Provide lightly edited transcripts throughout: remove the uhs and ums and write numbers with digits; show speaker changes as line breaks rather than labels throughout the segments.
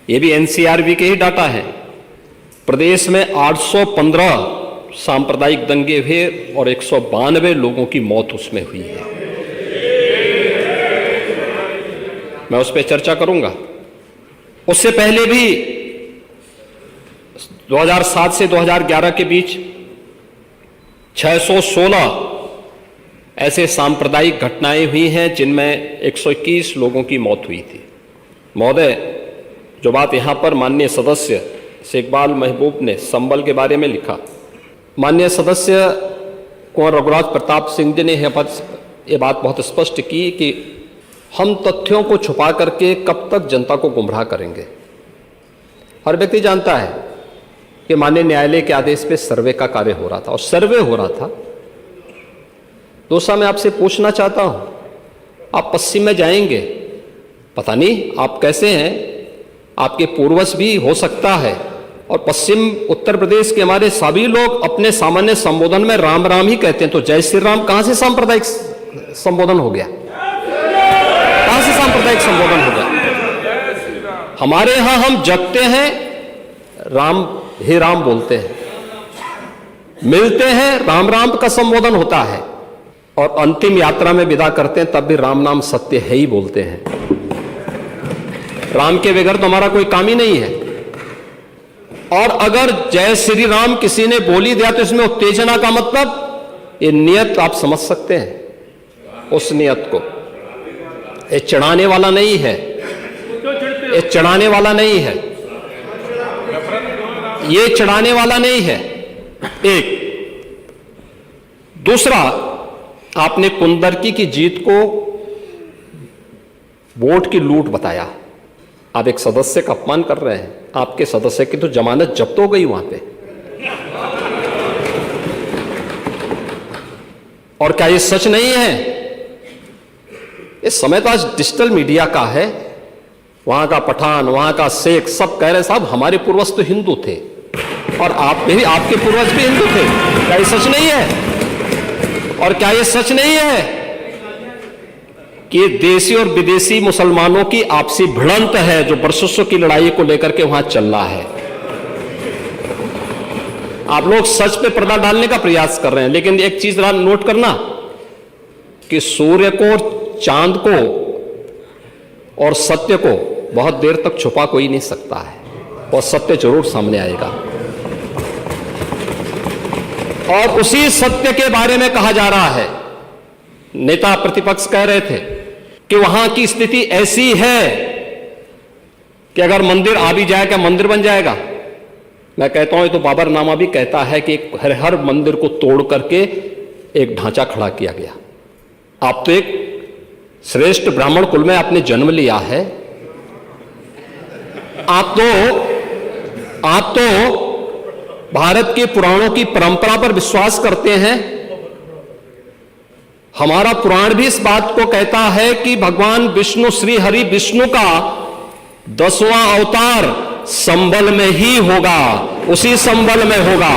ये भी एनसीआरबी के ही डाटा है। प्रदेश में 815 सांप्रदायिक दंगे हुए और 192 लोगों की मौत उसमें हुई है। मैं उस पर चर्चा करूंगा। उससे पहले भी 2007 से 2011 के बीच 616 ऐसे सांप्रदायिक घटनाएं हुई हैं जिनमें 121 लोगों की मौत हुई थी। महोदय, जो बात यहां पर माननीय सदस्य शेखबाल महबूब ने संबल के बारे में लिखा, माननीय सदस्य कुंवर रघुराज प्रताप सिंह जी ने यह बात बहुत स्पष्ट की कि हम तथ्यों को छुपा करके कब तक जनता को गुमराह करेंगे। हर व्यक्ति जानता है कि माननीय न्यायालय के आदेश पे सर्वे का कार्य हो रहा था और सर्वे हो रहा था। दूसरा, मैं आपसे पूछना चाहता हूं, आप पश्चिम में जाएंगे, पता नहीं आप कैसे हैं, आपके पूर्वज भी हो सकता है, और पश्चिम उत्तर प्रदेश के हमारे सभी लोग अपने सामान्य संबोधन में राम राम ही कहते हैं। तो जय श्री राम कहां से सांप्रदायिक संबोधन हो गया? कहां से सांप्रदायिक संबोधन हो गया? हमारे यहां हम जगते हैं, राम हे राम बोलते हैं, मिलते हैं, राम राम का संबोधन होता है, और अंतिम यात्रा में विदा करते हैं तब भी राम नाम सत्य है ही बोलते हैं। राम के बगैर तो हमारा कोई काम ही नहीं है। और अगर जय श्री राम किसी ने बोली दिया तो इसमें उत्तेजना का मतलब, ये नियत आप समझ सकते हैं उस नियत को। ये चढ़ाने वाला नहीं है, ये चढ़ाने वाला नहीं है, ये चढ़ाने वाला नहीं है। एक दूसरा, आपने कुंदरकी की जीत को वोट की लूट बताया। आप एक सदस्य का अपमान कर रहे हैं। आपके सदस्य की तो जमानत जब्त हो गई वहां पे। और क्या ये सच नहीं है? इस समय तो आज डिजिटल मीडिया का है। वहां का पठान, वहां का शेख सब कह रहे साहब हमारे पूर्वज तो हिंदू थे और आप भी, आपके पूर्वज भी हिंदू थे। क्या ये सच नहीं है? और क्या ये सच नहीं है कि देशी और विदेशी मुसलमानों की आपसी भिड़ंत है जो वर्षों की लड़ाई को लेकर के वहां चल रहा है? आप लोग सच पे पर्दा डालने का प्रयास कर रहे हैं, लेकिन एक चीज जरा नोट करना कि सूर्य को, चांद को और सत्य को बहुत देर तक छुपा कोई नहीं सकता है, और सत्य जरूर सामने आएगा। और उसी सत्य के बारे में कहा जा रहा है। नेता प्रतिपक्ष कह रहे थे कि वहां की स्थिति ऐसी है कि अगर मंदिर आ भी जाएगा, मंदिर बन जाएगा। मैं कहता हूं, ये तो बाबरनामा भी कहता है कि हर मंदिर को तोड़ करके एक ढांचा खड़ा किया गया। आप तो एक श्रेष्ठ ब्राह्मण कुल में आपने जन्म लिया है। आप तो भारत के पुराणों की परंपरा पर विश्वास करते हैं। हमारा पुराण भी इस बात को कहता है कि भगवान विष्णु, श्री हरि विष्णु का 10वां अवतार संबल में ही होगा, उसी संबल में होगा।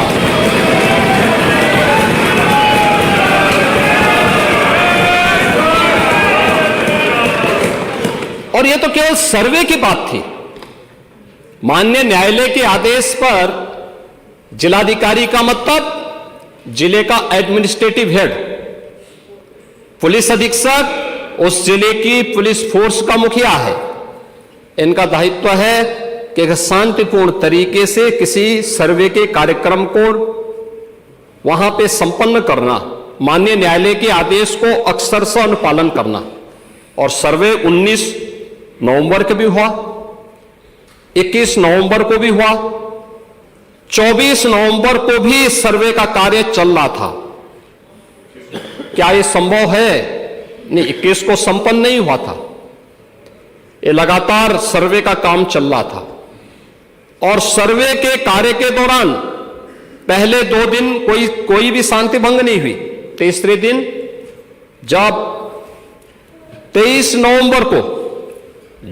और यह तो केवल सर्वे की बात थी। माननीय न्यायालय के आदेश पर जिलाधिकारी का मतलब जिले का एडमिनिस्ट्रेटिव हेड, पुलिस अधीक्षक उस जिले की पुलिस फोर्स का मुखिया है। इनका दायित्व है कि शांतिपूर्ण तरीके से किसी सर्वे के कार्यक्रम को वहां पे संपन्न करना, माननीय न्यायालय के आदेश को अक्षरशः अनुपालन करना। और सर्वे 19 नवंबर को भी हुआ, 21 नवंबर को भी हुआ, 24 नवंबर को भी सर्वे का कार्य चल रहा था। क्या यह संभव है? नहीं, 21 को संपन्न नहीं हुआ था। ये लगातार सर्वे का काम चल रहा था। और सर्वे के कार्य के दौरान पहले 2 दिन कोई भी शांति भंग नहीं हुई। तीसरे दिन जब 23 नवंबर को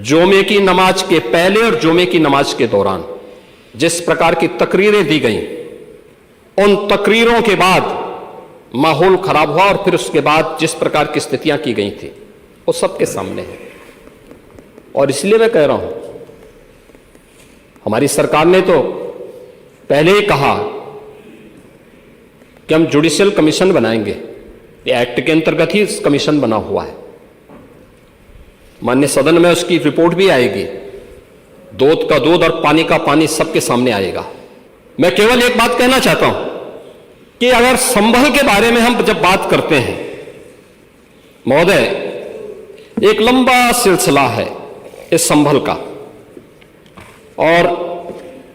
जुमे की नमाज के पहले और जुमे की नमाज के दौरान जिस प्रकार की तकरीरें दी गईं, उन तकरीरों के बाद माहौल खराब हुआ। और फिर उसके बाद जिस प्रकार की स्थितियां की गई थी वो सबके सामने है। और इसलिए मैं कह रहा हूं हमारी सरकार ने तो पहले ही कहा कि हम जुडिशियल कमीशन बनाएंगे। ये एक्ट के अंतर्गत ही कमीशन बना हुआ है। माननीय सदन में उसकी रिपोर्ट भी आएगी। दूध का दूध और पानी का पानी सबके सामने आएगा। मैं केवल एक बात कहना चाहता हूं कि अगर संभल के बारे में हम जब बात करते हैं महोदय, एक लंबा सिलसिला है इस संभल का, और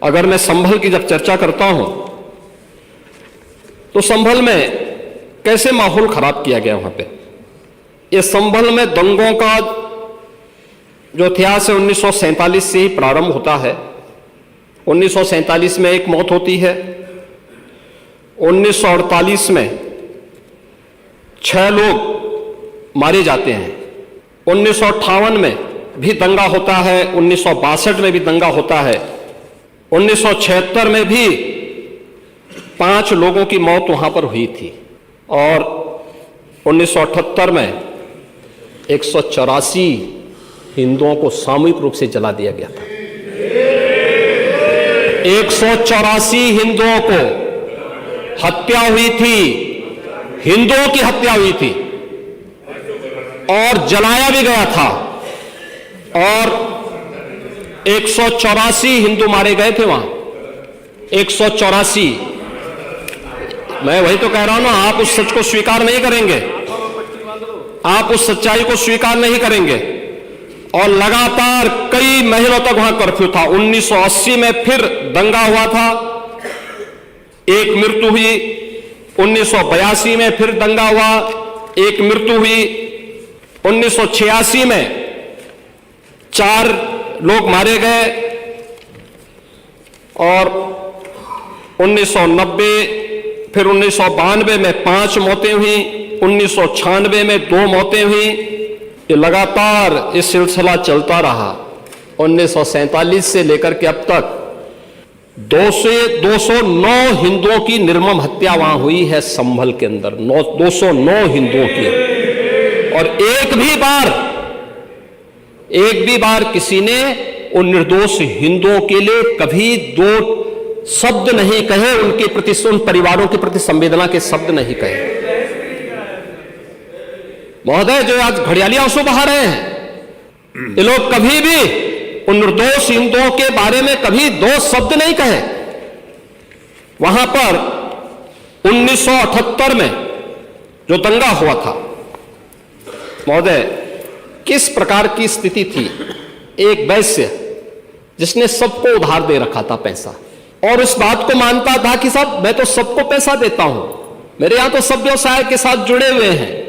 अगर मैं संभल की जब चर्चा करता हूं तो संभल में कैसे माहौल खराब किया गया वहां पे। इस संभल में दंगों का जो इतिहास है 1947 से ही प्रारंभ होता है। 1947 में एक मौत होती है, 1948 में 6 लोग मारे जाते हैं, 1958 में भी दंगा होता है, 1962 में भी दंगा होता है, 1976 में भी 5 लोगों की मौत वहां पर हुई थी, और 1978 में 184 हिंदुओं को सामूहिक रूप से जला दिया गया था। 184 हिंदुओं को हत्या हुई थी, हिंदुओं की हत्या हुई थी और जलाया भी गया था, और 184 हिंदू मारे गए थे वहां। 184। मैं वही तो कह रहा हूं ना, आप उस सच को स्वीकार नहीं करेंगे, आप उस सच्चाई को स्वीकार नहीं करेंगे। और लगातार कई महीनों तक वहां कर्फ्यू था। 1980 में फिर दंगा हुआ था, एक मृत्यु हुई। 1982 में फिर दंगा हुआ, एक मृत्यु हुई। 1986 में 4 लोग मारे गए, और 1990 फिर 1992 में 5 मौतें हुई, 1996 में 2 मौतें हुई। ये लगातार इस सिलसिला चलता रहा। 1947 से लेकर के अब तक 209 हिंदुओं की निर्मम हत्या वहां हुई है संभल के अंदर। 209 हिंदुओं की, और एक भी बार किसी ने उन निर्दोष हिंदुओं के लिए कभी 2 शब्द नहीं कहे, उनके प्रति, उन परिवारों के प्रति संवेदना के शब्द नहीं कहे। महोदय, जो आज घड़ियाली आंसू बहा रहे हैं, ये लोग कभी भी उन निर्दोष हिंदुओं के बारे में कभी 2 शब्द नहीं कहे। वहां पर 1978 में जो दंगा हुआ था महोदय, किस प्रकार की स्थिति थी। एक वैश्य जिसने सबको उधार दे रखा था पैसा, और इस बात को मानता था कि साहब मैं तो सबको पैसा देता हूं, मेरे यहां तो सब व्यवसाय के साथ जुड़े हुए हैं।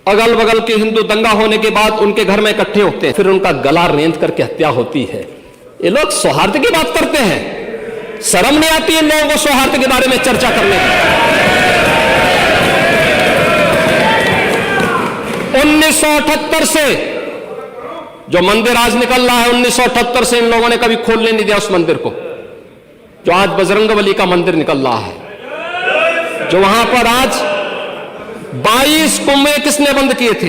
अगल बगल के हिंदू दंगा होने के बाद उनके घर में इकट्ठे होते हैं, फिर उनका गला रेंध करके हत्या होती है। ये लोग सौहार्द की बात करते हैं, शर्म नहीं आती इन लोगों को सौहार्द के बारे में चर्चा करने की। 1978 से जो मंदिर आज निकल रहा है, 1978 से इन लोगों ने कभी खोलने नहीं दिया उस मंदिर को। जो आज बजरंगबली का मंदिर निकल रहा है, जो वहां पर आज 22 कुएं किसने बंद किए थे,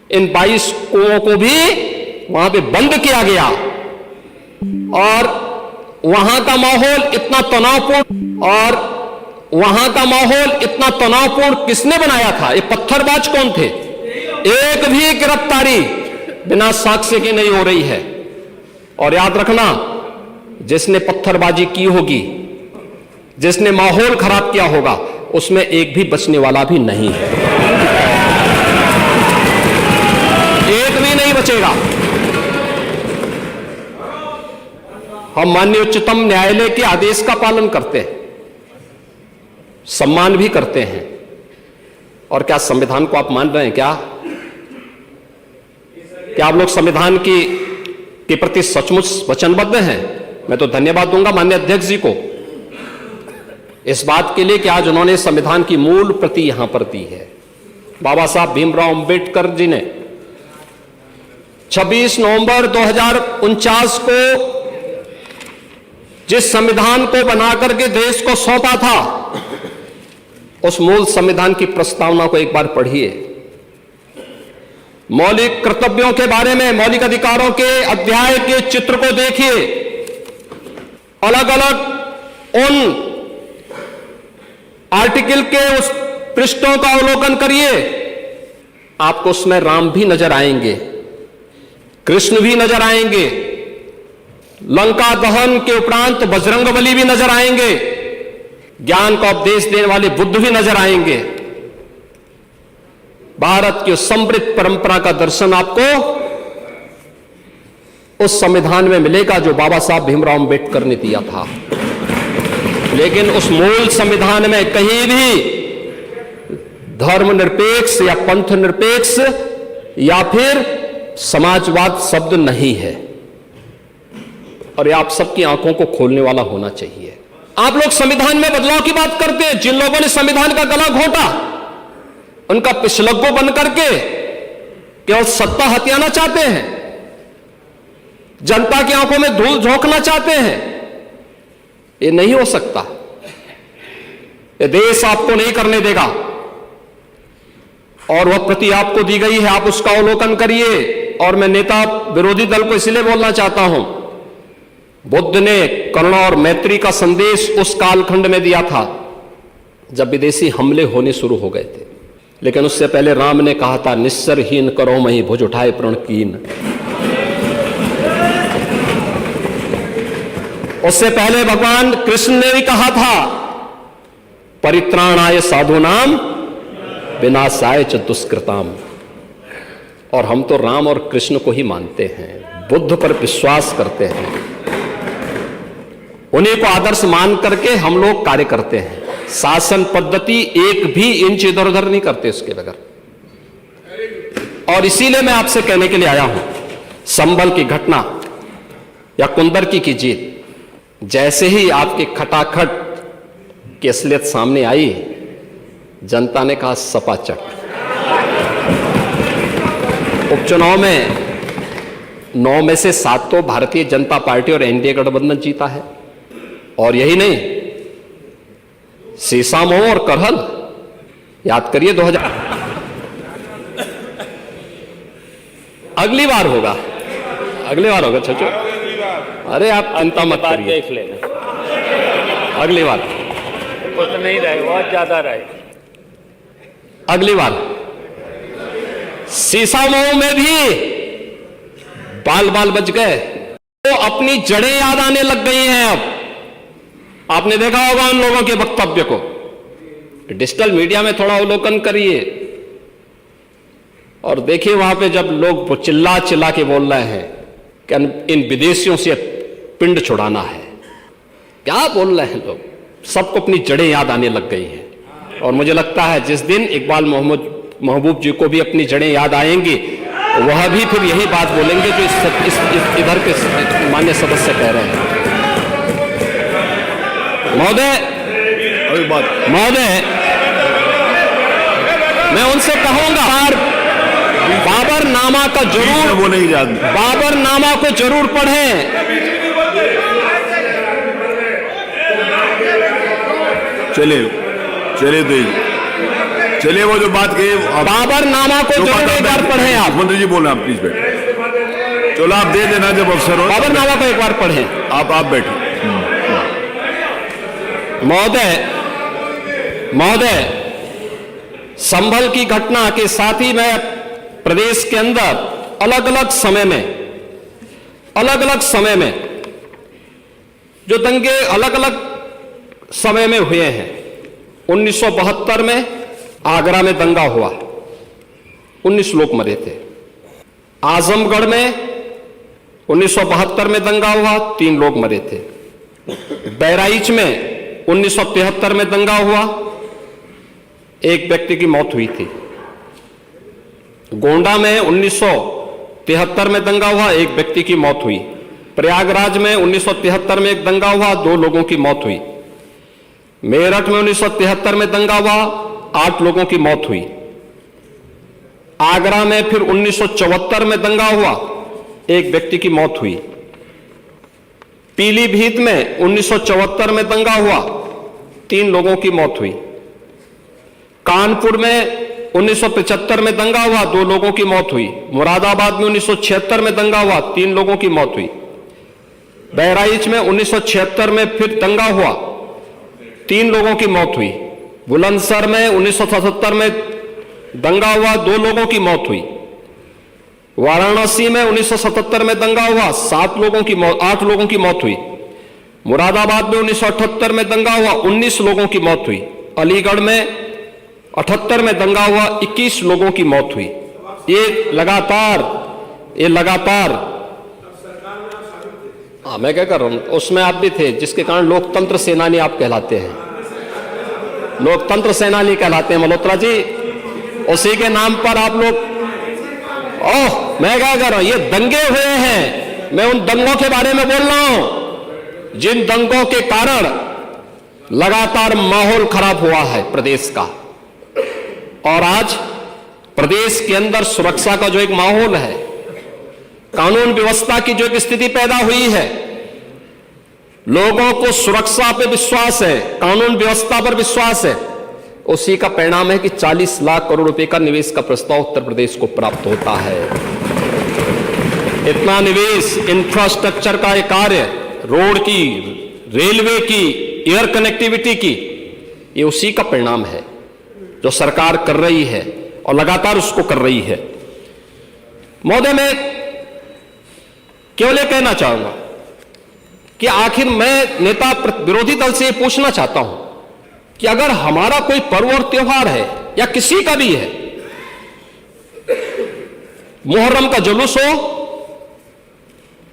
इन 22 कुओं को भी वहां पे बंद किया गया। और वहां का माहौल इतना तनावपूर्ण किसने बनाया था? ये पत्थरबाज कौन थे? एक भी गिरफ्तारी बिना साक्ष्य की नहीं हो रही है। और याद रखना, जिसने पत्थरबाजी की होगी, जिसने माहौल खराब किया होगा, उसमें एक भी बचने वाला भी नहीं है, एक भी नहीं बचेगा। हम माननीय उच्चतम न्यायालय के आदेश का पालन करते हैं, सम्मान भी करते हैं। और क्या संविधान को आप मान रहे हैं? क्या आप लोग संविधान के प्रति सचमुच वचनबद्ध हैं? मैं तो धन्यवाद दूंगा माननीय अध्यक्ष जी को इस बात के लिए कि आज उन्होंने संविधान की मूल प्रति यहां पर दी है। बाबा साहब भीमराव अंबेडकर जी ने 26 नवंबर 2049 को जिस संविधान को बनाकर के देश को सौंपा था, उस मूल संविधान की प्रस्तावना को एक बार पढ़िए। मौलिक कर्तव्यों के बारे में, मौलिक अधिकारों के अध्याय के चित्र को देखिए। अलग अलग उन आर्टिकल के उस पृष्ठों का अवलोकन करिए, आपको उसमें राम भी नजर आएंगे, कृष्ण भी नजर आएंगे, लंका दहन के उपरांत बजरंगबली भी नजर आएंगे, ज्ञान का उपदेश देने वाले बुद्ध भी नजर आएंगे। भारत की समृद्ध परंपरा का दर्शन आपको उस संविधान में मिलेगा जो बाबा साहब भीमराव अंबेडकर ने दिया था। लेकिन उस मूल संविधान में कहीं भी धर्मनिरपेक्ष या पंथ निरपेक्ष या फिर समाजवाद शब्द नहीं है, और ये आप सबकी आंखों को खोलने वाला होना चाहिए। आप लोग संविधान में बदलाव की बात करते हैं। जिन लोगों ने संविधान का गला घोंटा, उनका पिछलग्गो बन करके केवल सत्ता हथियाना चाहते हैं, जनता की आंखों में धूल झोंकना चाहते हैं। ये नहीं हो सकता, ये देश आपको नहीं करने देगा, और वह प्रति आपको दी गई है, आप उसका अवलोकन करिए। और मैं नेता विरोधी दल को इसलिए बोलना चाहता हूं, बुद्ध ने करुणा और मैत्री का संदेश उस कालखंड में दिया था जब विदेशी हमले होने शुरू हो गए थे, लेकिन उससे पहले राम ने कहा था, निस्सरहीन करो मही भुज उठाए प्रण कीन। उससे पहले भगवान कृष्ण ने भी कहा था, परित्राणाय साधूनाम विनाशाय च दुष्कृताम। और हम तो राम और कृष्ण को ही मानते हैं, बुद्ध पर विश्वास करते हैं, उन्हीं को आदर्श मान करके हम लोग कार्य करते हैं। शासन पद्धति एक भी इंच इधर उधर नहीं करते उसके बगैर। और इसीलिए मैं आपसे कहने के लिए आया हूं, संभल की घटना या कुंदरकी की जीत, जैसे ही आपके खटाखट की असलियत सामने आई, जनता ने कहा सपाचट। उपचुनाव में 9 में से 7 तो भारतीय जनता पार्टी और एनडीए गठबंधन जीता है। और यही नहीं, सीसामऊ और करहल याद करिए 2000। अगली बार होगा, अगली बार होगा छचो, अरे आप चिंता मत करिए,
देख लेना
अगली बार
कुछ नहीं रहे, बहुत ज्यादा रहे।
अगली बार सीसामऊ में भी बाल बाल बच गए, तो अपनी जड़ें याद आने लग गई हैं। अब आपने देखा होगा उन लोगों के वक्तव्य को, डिजिटल मीडिया में थोड़ा अवलोकन करिए और देखिए वहां पे जब लोग चिल्ला चिल्ला के बोल रहे हैं कि इन विदेशियों से पिंड छुड़ाना है, क्या बोल रहे हैं लोग, सबको अपनी जड़ें याद आने लग गई हैं। और मुझे लगता है जिस दिन इकबाल महबूब जी को भी अपनी जड़ें याद आएंगी, वह भी फिर यही बात बोलेंगे जो इधर के मान्य सदस्य कह रहे हैं। महोदय, मैं उनसे कहूंगा बाबरनामा का जरूर, वो नहीं जानते, बाबरनामा को जरूर पढ़ें।
चलिए वो जो बात कही,
बाबरनामा को जरूर एक बार पढ़ें आप।
मंत्री जी बोल रहे हैं, आप प्लीज बैठे। चलो आप दे देना जब अवसर हो,
बाबरनामा को एक बार पढ़ें।
आप बैठे।
महोदय, संभल की घटना के साथ ही मैं प्रदेश के अंदर अलग अलग समय में जो दंगे अलग अलग समय में हुए हैं, 1972 में आगरा में दंगा हुआ, 19 लोग मरे थे। आजमगढ़ में 1972 में दंगा हुआ, 3 लोग मरे थे। बहराइच में 1973 में दंगा हुआ, 1 व्यक्ति की मौत हुई थी। गोंडा में 1973 में दंगा हुआ, 1 व्यक्ति की मौत हुई। प्रयागराज में 1973 में एक दंगा हुआ, 2 लोगों की मौत हुई। मेरठ में 1973 में दंगा हुआ, 8 लोगों की मौत हुई। आगरा में फिर 1974 में दंगा हुआ, 1 व्यक्ति की मौत हुई। पीलीभीत में 1974 में दंगा हुआ, 3 लोगों की मौत हुई। कानपुर में 1975 में दंगा हुआ, 2 लोगों की मौत हुई। मुरादाबाद में 1976 में दंगा हुआ, 3 लोगों की मौत हुई। बहराइच में 1976 में फिर दंगा हुआ, 3 लोगों की मौत हुई। बुलंदशहर में 1977 में दंगा हुआ, 2 लोगों की मौत हुई। वाराणसी में 1977 में दंगा हुआ, 8 लोगों की मौत हुई। मुरादाबाद में 1978 में दंगा हुआ, 19 लोगों की मौत हुई। अलीगढ़ में 78 में दंगा हुआ, 21 लोगों की मौत हुई। ये लगातार मैं क्या कर रहा हूं, उसमें आप भी थे, जिसके कारण लोकतंत्र सेनानी आप कहलाते हैं, लोकतंत्र सेनानी कहलाते हैं मल्होत्रा जी। उसी के नाम पर आप लोग, मैं क्या कर रहा हूं, ये दंगे हुए हैं, मैं उन दंगों के बारे में बोल रहा हूं जिन दंगों के कारण लगातार माहौल खराब हुआ है प्रदेश का। और आज प्रदेश के अंदर सुरक्षा का जो एक माहौल है, कानून व्यवस्था की जो एक स्थिति पैदा हुई है, लोगों को सुरक्षा पे विश्वास है, कानून व्यवस्था पर विश्वास है, उसी का परिणाम है कि 40 लाख करोड़ रुपए का निवेश का प्रस्ताव उत्तर प्रदेश को प्राप्त होता है। इतना निवेश, इंफ्रास्ट्रक्चर का एक कार्य, रोड की, रेलवे की, एयर कनेक्टिविटी की, ये उसी का परिणाम है जो सरकार कर रही है और लगातार उसको कर रही है। महोदय, मैं केवल यह कहना चाहूंगा कि आखिर मैं नेता विरोधी दल से पूछना चाहता हूं कि अगर हमारा कोई पर्व और त्योहार है या किसी का भी है, मुहर्रम का जुलूस हो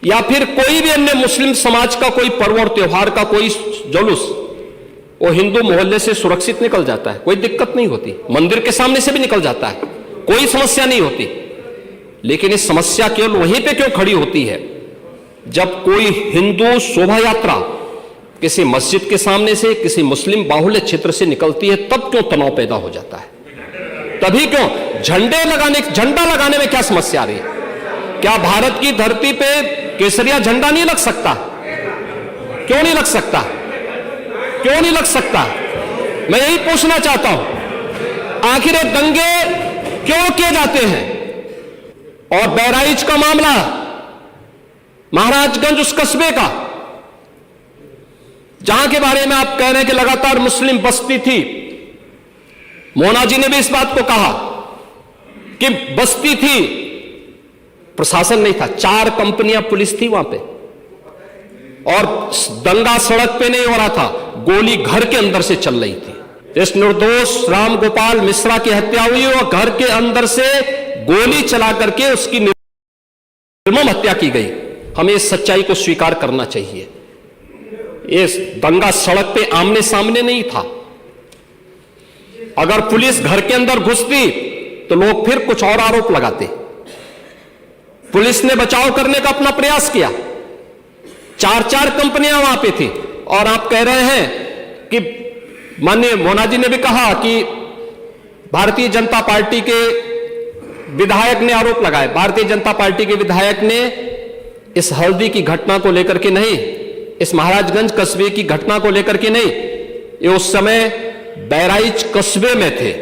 या फिर कोई भी अन्य मुस्लिम समाज का कोई पर्व और त्योहार का कोई जुलूस, वो हिंदू मोहल्ले से सुरक्षित निकल जाता है, कोई दिक्कत नहीं होती, मंदिर के सामने से भी निकल जाता है, कोई समस्या नहीं होती। लेकिन ये समस्या केवल वहीं पे क्यों खड़ी होती है जब कोई हिंदू शोभा यात्रा किसी मस्जिद के सामने से, किसी मुस्लिम बाहुल्य क्षेत्र से निकलती है, तब क्यों तनाव पैदा हो जाता है? तभी क्यों झंडा लगाने में क्या समस्या आ रही है? क्या भारत की धरती पे केसरिया झंडा नहीं लग सकता? क्यों नहीं लग सकता? क्यों नहीं लग सकता? मैं यही पूछना चाहता हूं, आखिर ये दंगे क्यों किए जाते हैं? और बहराइच का मामला, महाराजगंज उस कस्बे का, जहां के बारे में आप कह रहे हैं कि लगातार मुस्लिम बस्ती थी, मोना जी ने भी इस बात को कहा कि बस्ती थी, प्रशासन नहीं था, 4 कंपनियां पुलिस थी वहां पे, और दंगा सड़क पे नहीं हो रहा था, गोली घर के अंदर से चल रही थी। इस निर्दोष राम गोपाल मिश्रा की हत्या हुई और घर के अंदर से गोली चला करके उसकी निर्मम हत्या की गई। हमें इस सच्चाई को स्वीकार करना चाहिए। ये दंगा सड़क पे आमने सामने नहीं था। अगर पुलिस घर के अंदर घुसती तो लोग फिर कुछ और आरोप लगाते। पुलिस ने बचाव करने का अपना प्रयास किया, 4 कंपनियां वहां पे थी, और आप कह रहे हैं कि माननीय मोना जी ने भी कहा कि भारतीय जनता पार्टी के विधायक ने आरोप लगाए। भारतीय जनता पार्टी के विधायक ने इस हल्दी की घटना को लेकर के नहीं, इस महाराजगंज कस्बे की घटना को लेकर के नहीं, ये उस समय बहराइच कस्बे में थे,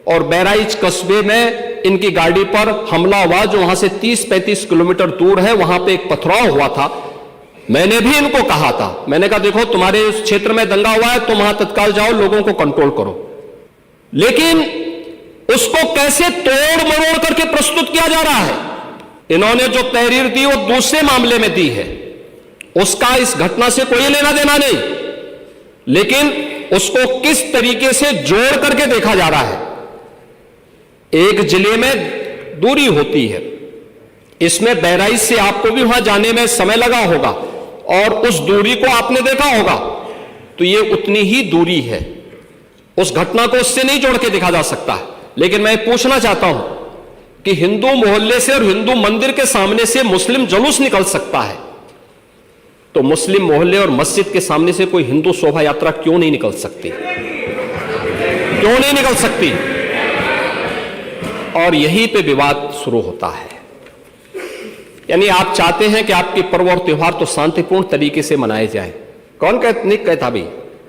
और बहराइच कस्बे में इनकी गाड़ी पर हमला हुआ, जो वहां से 30-35 किलोमीटर दूर है। वहां पे एक पथराव हुआ था। मैंने भी इनको कहा था, मैंने कहा देखो तुम्हारे उस क्षेत्र में दंगा हुआ है, तुम वहां तत्काल जाओ, लोगों को कंट्रोल करो। लेकिन उसको कैसे तोड़ मरोड़ करके प्रस्तुत किया जा रहा है। इन्होंने जो तहरीर दी वो दूसरे मामले में दी है, उसका इस घटना से कोई लेना देना नहीं, लेकिन उसको किस तरीके से जोड़ करके देखा जा रहा है। एक जिले में दूरी होती है, इसमें बहराइच से आपको भी वहां जाने में समय लगा होगा, और उस दूरी को आपने देखा होगा, तो ये उतनी ही दूरी है। उस घटना को उससे नहीं जोड़ के देखा जा सकता। लेकिन मैं पूछना चाहता हूं कि हिंदू मोहल्ले से और हिंदू मंदिर के सामने से मुस्लिम जुलूस निकल सकता है, तो मुस्लिम मोहल्ले और मस्जिद के सामने से कोई हिंदू शोभा यात्रा क्यों नहीं निकल सकती? क्यों नहीं निकल सकती? और यहीं पे विवाद शुरू होता है। यानी आप चाहते हैं कि आपके पर्व और त्योहार तो शांतिपूर्ण तरीके से मनाए जाएं। कौन नहीं कहता भी?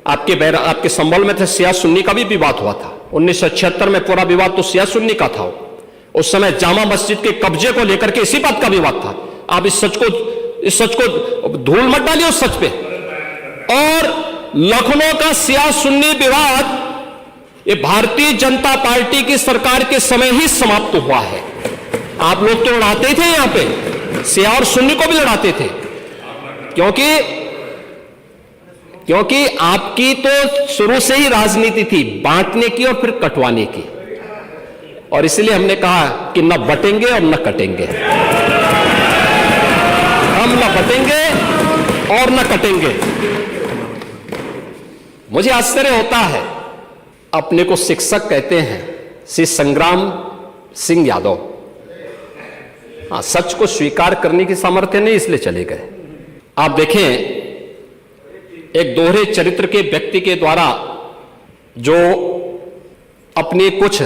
आपके संबल में थे शिया सुन्नी का भी विवाद हुआ था। 1976 में पूरा विवाद तो शिया सुन्नी का था। उस समय जामा मस्जिद के कब्जे को लेकर के इसी बात का विवाद था। आप इस सच को इस सच को धूल मत डालिए उस सच पे। और लखनऊ का शिया सुन्नी विवाद ये भारतीय जनता पार्टी की सरकार के समय ही समाप्त हुआ है। आप लोग तो लड़ाते थे, यहां पे शिया और सुन्नी को भी लड़ाते थे, क्योंकि आपकी तो शुरू से ही राजनीति थी बांटने की और फिर कटवाने की, और इसलिए हमने कहा कि न बटेंगे और न कटेंगे। हम न बटेंगे और न कटेंगे। मुझे आश्चर्य होता है, अपने को शिक्षक कहते हैं श्री संग्राम सिंह यादव, हाँ, सच को स्वीकार करने की सामर्थ्य नहीं, इसलिए चले गए। आप देखें, एक दोहरे चरित्र के व्यक्ति के द्वारा जो अपनी कुछ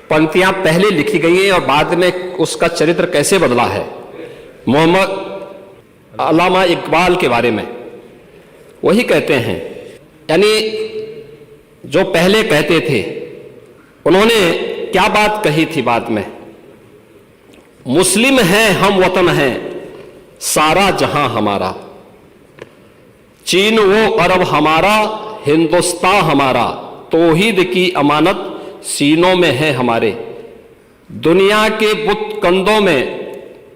पंक्तियां पहले लिखी गई हैं और बाद में उसका चरित्र कैसे बदला है, मोहम्मद अल्लामा इकबाल के बारे में वही कहते हैं। यानी जो पहले कहते थे उन्होंने क्या बात कही थी बाद में, मुस्लिम हैं हम वतन हैं सारा जहां हमारा, चीन वो अरब हमारा हिंदुस्तान हमारा, तौहीद की अमानत सीनों में है हमारे, दुनिया के बुत कंधों में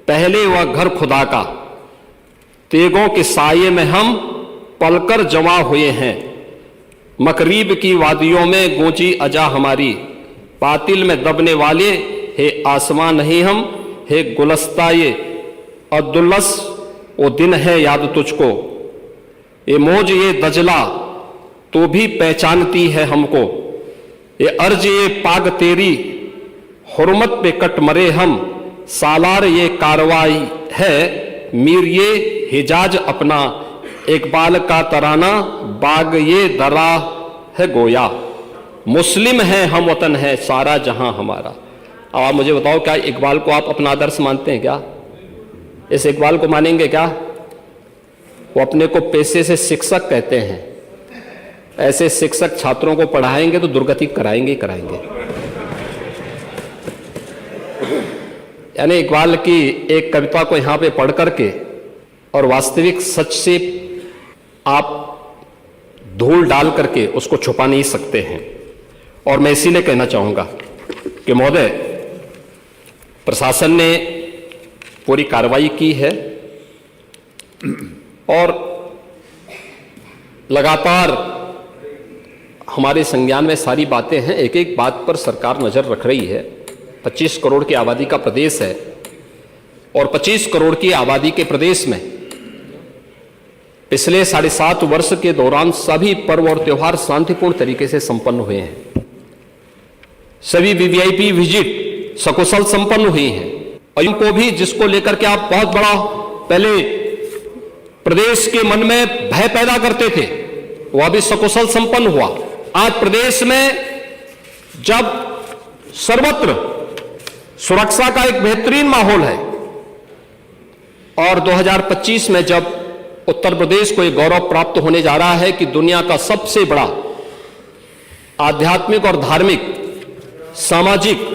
पहले वह घर खुदा का, तेगों के साये में हम पलकर जमा हुए हैं, मकरीब की वादियों में गूंजी अजा हमारी, बातिल में दबने वाले हे आसमां नहीं हम, हे गुलस्ता ये अब्दुल्लस वो दिन है याद तुझको, ये मौज ये दजला तो भी पहचानती है हमको, ये अर्ज ये पाग तेरी हुर्मत पे कट मरे हम, सालार ये कार्रवाई है मीर ये हिजाज अपना, इकबाल का तराना बाग ये दरा है गोया, मुस्लिम है हम वतन है सारा जहां हमारा। अब आप मुझे बताओ, क्या इकबाल को आप अपना आदर्श मानते हैं? क्या इस इकबाल को मानेंगे? क्या वो अपने को पेशे से शिक्षक कहते हैं, ऐसे शिक्षक छात्रों को पढ़ाएंगे तो दुर्गति कराएंगे ही कराएंगे। यानी इकबाल की एक कविता को यहां पे पढ़ करके और वास्तविक सच से आप धूल डाल करके उसको छुपा नहीं सकते हैं। और मैं इसीलिए कहना चाहूंगा कि महोदय, प्रशासन ने पूरी कार्रवाई की है और लगातार हमारे संज्ञान में सारी बातें हैं। एक एक बात पर सरकार नजर रख रही है। 25 करोड़ की आबादी का प्रदेश है और 25 करोड़ की आबादी के प्रदेश में पिछले 7.5 वर्ष के दौरान सभी पर्व और त्योहार शांतिपूर्ण तरीके से संपन्न हुए हैं। सभी वीवीआईपी विजिट सकुशल संपन्न हुई हैं। और इनको भी, जिसको लेकर के आप बहुत बड़ा पहले प्रदेश के मन में भय पैदा करते थे, वह भी सकुशल संपन्न हुआ। आज प्रदेश में जब सर्वत्र सुरक्षा का एक बेहतरीन माहौल है और 2025 में जब उत्तर प्रदेश को एक गौरव प्राप्त होने जा रहा है कि दुनिया का सबसे बड़ा आध्यात्मिक और धार्मिक सामाजिक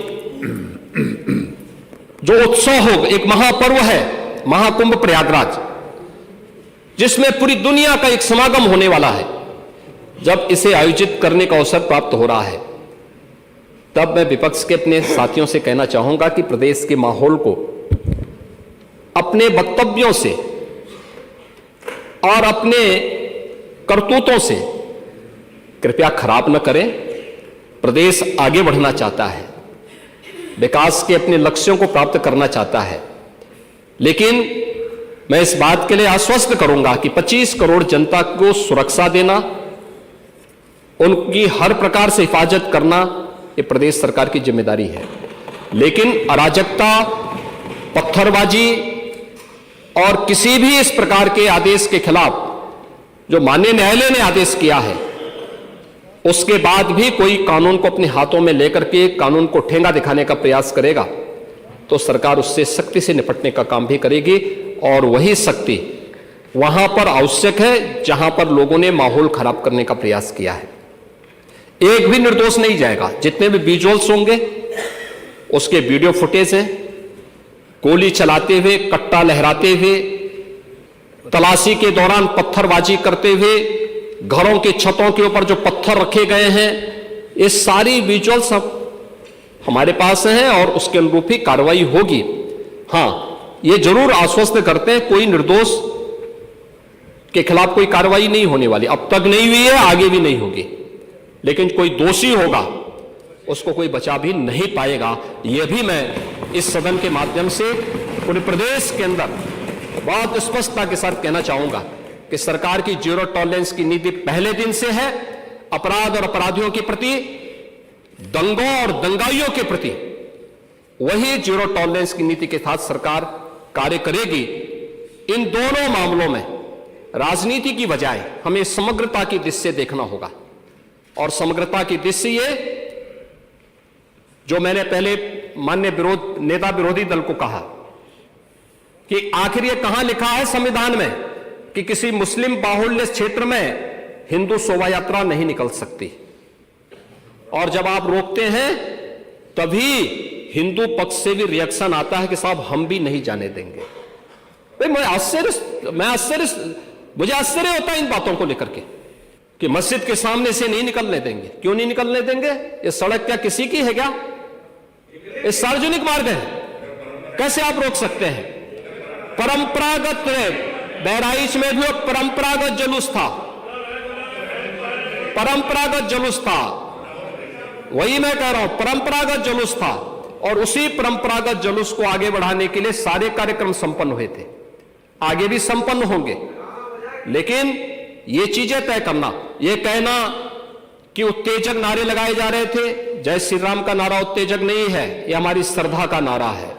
जो उत्सव हो, एक महापर्व है महाकुंभ प्रयागराज, जिसमें पूरी दुनिया का एक समागम होने वाला है, जब इसे आयोजित करने का अवसर प्राप्त हो रहा है, तब मैं विपक्ष के अपने साथियों से कहना चाहूंगा कि प्रदेश के माहौल को अपने वक्तव्यों से और अपने करतूतों से कृपया खराब न करें। प्रदेश आगे बढ़ना चाहता है, विकास के अपने लक्ष्यों को प्राप्त करना चाहता है, लेकिन मैं इस बात के लिए आश्वस्त करूंगा कि 25 करोड़ जनता को सुरक्षा देना, उनकी हर प्रकार से हिफाजत करना, ये प्रदेश सरकार की जिम्मेदारी है। लेकिन अराजकता, पत्थरबाजी और किसी भी इस प्रकार के आदेश के खिलाफ जो माननीय न्यायालय ने आदेश किया है, उसके बाद भी कोई कानून को अपने हाथों में लेकर के कानून को ठेंगा दिखाने का प्रयास करेगा तो सरकार उससे सख्ती से निपटने का काम भी करेगी। और वही सख्ती वहां पर आवश्यक है जहां पर लोगों ने माहौल खराब करने का प्रयास किया है। एक भी निर्दोष नहीं जाएगा। जितने भी विजुअल्स होंगे उसके वीडियो फुटेज हैं, गोली चलाते हुए, कट्टा लहराते हुए, तलाशी के दौरान पत्थरबाजी करते हुए घरों की छतों के ऊपर जो पत्थर रखे गए हैं, ये सारी विजुअल सब हमारे पास हैं और उसके अनुरूप ही कार्रवाई होगी। हां, ये जरूर आश्वस्त करते हैं कोई निर्दोष के खिलाफ कोई कार्रवाई नहीं होने वाली, अब तक नहीं हुई है, आगे भी नहीं होगी। लेकिन कोई दोषी होगा उसको कोई बचा भी नहीं पाएगा। यह भी मैं इस सदन के माध्यम से पूरे प्रदेश के अंदर बहुत स्पष्टता के साथ कहना चाहूंगा कि सरकार की जीरो टॉलरेंस की नीति पहले दिन से है। अपराध और अपराधियों के प्रति, दंगों और दंगाइयों के प्रति वही जीरो टॉलरेंस की नीति के साथ सरकार कार्य करेगी। इन दोनों मामलों में राजनीति की बजाय हमें समग्रता की दृष्टि से देखना होगा। और समग्रता की दृष्टि से ये जो मैंने पहले माननीय नेता विरोधी दल को कहा कि आखिर ये कहां लिखा है संविधान में कि किसी मुस्लिम बाहुल्य क्षेत्र में हिंदू शोभा यात्रा नहीं निकल सकती, और जब आप रोकते हैं तभी हिंदू पक्ष से भी रिएक्शन आता है कि साहब हम भी नहीं जाने देंगे। भाई मुझे आश्चर्य होता है इन बातों को लेकर के कि मस्जिद के सामने से नहीं निकलने देंगे। क्यों नहीं निकलने देंगे? ये सड़क क्या किसी की है क्या? ये सार्वजनिक मार्ग है, कैसे आप रोक सकते हैं? परंपरागत बहराइच में भी परंपरागत जुलूस था, परंपरागत जुलूस था, वही मैं कह रहा हूं, परंपरागत जुलूस था। और उसी परंपरागत जुलूस को आगे बढ़ाने के लिए सारे कार्यक्रम संपन्न हुए थे, आगे भी संपन्न होंगे। लेकिन ये चीजें तय करना, ये कहना कि उत्तेजक नारे लगाए जा रहे थे, जय श्री राम का नारा उत्तेजक नहीं है, ये हमारी श्रद्धा का नारा है,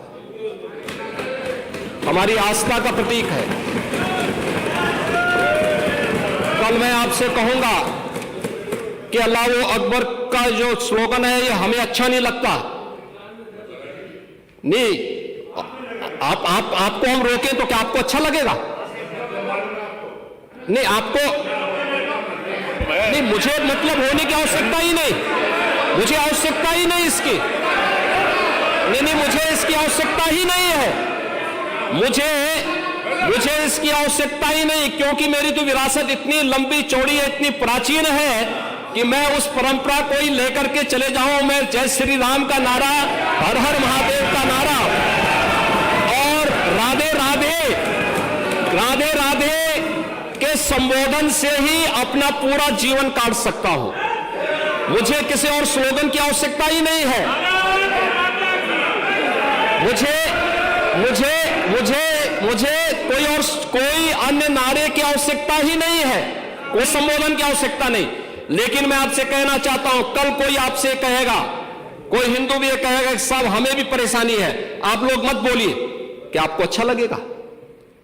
हमारी आस्था का प्रतीक है। कल मैं आपसे कहूंगा कि अल्लाह अकबर का जो स्लोगन है ये हमें अच्छा नहीं लगता, नहीं आपको हम रोकें तो क्या आपको अच्छा लगेगा? नहीं, आपको नहीं, मुझे मतलब होने की आवश्यकता ही नहीं, मुझे आवश्यकता ही नहीं इसकी, नहीं, मुझे इसकी आवश्यकता ही नहीं है, मुझे इसकी आवश्यकता ही नहीं, क्योंकि मेरी तो विरासत इतनी लंबी चौड़ी है, इतनी प्राचीन है कि मैं उस परंपरा को ही लेकर के चले जाऊं। मैं जय श्री राम का नारा, हर हर महादेव का नारा और राधे राधे, राधे राधे के संबोधन से ही अपना पूरा जीवन काट सकता हूं। मुझे किसी और स्लोगन की आवश्यकता ही नहीं है। मुझे कोई अन्य नारे की आवश्यकता ही नहीं है, कोई संबोधन की आवश्यकता नहीं। लेकिन मैं आपसे कहना चाहता हूं, कल कोई आपसे कहेगा, कोई हिंदू भी ये कहेगा कि साहब हमें भी परेशानी है, आप लोग मत बोलिए, क्या आपको अच्छा लगेगा?